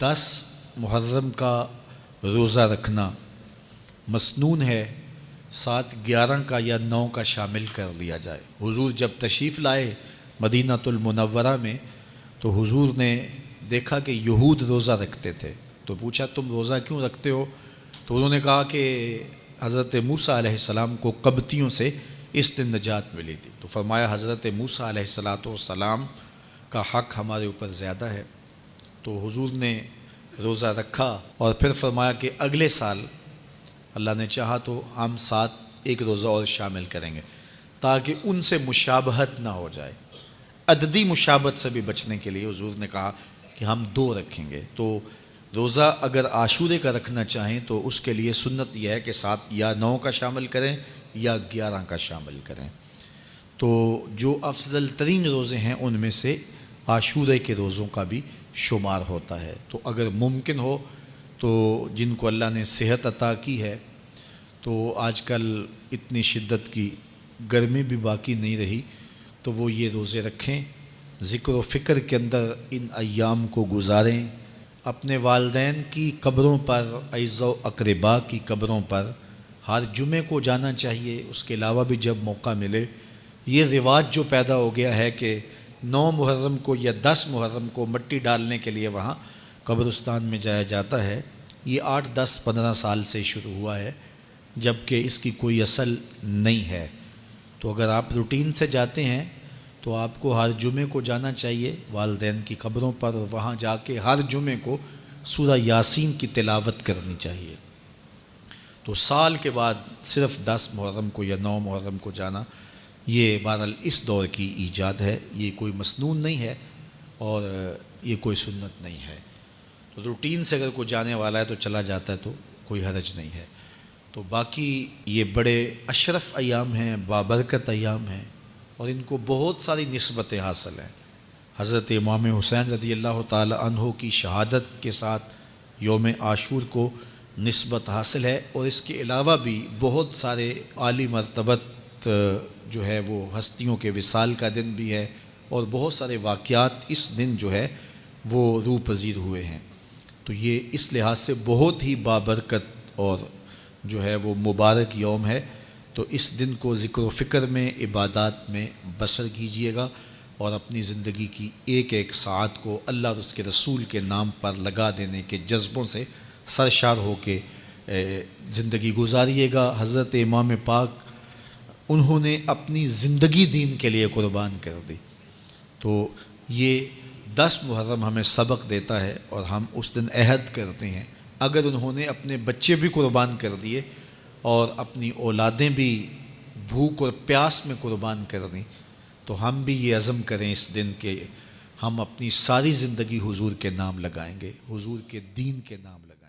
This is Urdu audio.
محرم کا روزہ رکھنا مسنون ہے، ساتھ 11 کا یا 9 کا شامل کر لیا جائے۔ حضور جب تشریف لائے مدینہ المنورہ میں تو حضور نے دیکھا کہ یہود روزہ رکھتے تھے، تو پوچھا تم روزہ کیوں رکھتے ہو؟ تو انہوں نے کہا کہ حضرت موسیٰ علیہ السلام کو قبطیوں سے اس دن نجات ملی تھی، تو فرمایا حضرت موسیٰ علیہ السلام کا حق ہمارے اوپر زیادہ ہے۔ تو حضور نے روزہ رکھا اور پھر فرمایا کہ اگلے سال اللہ نے چاہا تو ہم ساتھ ایک روزہ اور شامل کریں گے، تاکہ ان سے مشابہت نہ ہو جائے۔ عددی مشابہت سے بھی بچنے کے لیے حضور نے کہا کہ ہم 2 رکھیں گے۔ تو روزہ اگر عاشورے کا رکھنا چاہیں تو اس کے لیے سنت یہ ہے کہ ساتھ یا 9 کا شامل کریں یا 11 کا شامل کریں۔ تو جو افضل ترین روزے ہیں ان میں سے عاشورے کے روزوں کا بھی شمار ہوتا ہے۔ تو اگر ممکن ہو تو جن کو اللہ نے صحت عطا کی ہے، تو آج کل اتنی شدت کی گرمی بھی باقی نہیں رہی، تو وہ یہ روزے رکھیں، ذکر و فکر کے اندر ان ایام کو گزاریں، اپنے والدین کی قبروں پر، اعزاء و اقرباء کی قبروں پر ہر جمعے کو جانا چاہیے۔ اس کے علاوہ بھی جب موقع ملے، یہ رواج جو پیدا ہو گیا ہے کہ 9 محرم کو یا 10 محرم کو مٹی ڈالنے کے لیے وہاں قبرستان میں جایا جاتا ہے، یہ 8، 10، 15 سال سے شروع ہوا ہے، جبکہ اس کی کوئی اصل نہیں ہے۔ تو اگر آپ روٹین سے جاتے ہیں تو آپ کو ہر جمعے کو جانا چاہیے والدین کی قبروں پر، اور وہاں جا کے ہر جمعے کو سورہ یاسین کی تلاوت کرنی چاہیے۔ تو سال کے بعد صرف 10 محرم کو یا 9 محرم کو جانا، یہ بہرحال اس دور کی ایجاد ہے، یہ کوئی مسنون نہیں ہے اور یہ کوئی سنت نہیں ہے۔ تو روٹین سے اگر کوئی جانے والا ہے تو چلا جاتا ہے تو کوئی حرج نہیں ہے۔ تو باقی یہ بڑے اشرف ایام ہیں، بابرکت ایام ہیں، اور ان کو بہت ساری نسبتیں حاصل ہیں۔ حضرت امام حسین رضی اللہ تعالی عنہ کی شہادت کے ساتھ یوم عاشور کو نسبت حاصل ہے، اور اس کے علاوہ بھی بہت سارے عالی مرتبت جو ہے وہ ہستیوں کے وصال کا دن بھی ہے، اور بہت سارے واقعات اس دن جو ہے وہ روح پذیر ہوئے ہیں۔ تو یہ اس لحاظ سے بہت ہی بابرکت اور جو ہے وہ مبارک یوم ہے۔ تو اس دن کو ذکر و فکر میں، عبادات میں بسر کیجئے گا، اور اپنی زندگی کی ایک ایک ساعت کو اللہ اور اس کے رسول کے نام پر لگا دینے کے جذبوں سے سرشار ہو کے زندگی گزاریے گا۔ حضرت امام پاک انہوں نے اپنی زندگی دین کے لیے قربان کر دی، تو یہ 10 محرم ہمیں سبق دیتا ہے، اور ہم اس دن عہد کرتے ہیں اگر انہوں نے اپنے بچے بھی قربان کر دیے اور اپنی اولادیں بھی بھوک اور پیاس میں قربان کر دیں، تو ہم بھی یہ عزم کریں اس دن کہ ہم اپنی ساری زندگی حضور کے نام لگائیں گے، حضور کے دین کے نام لگائیں گے۔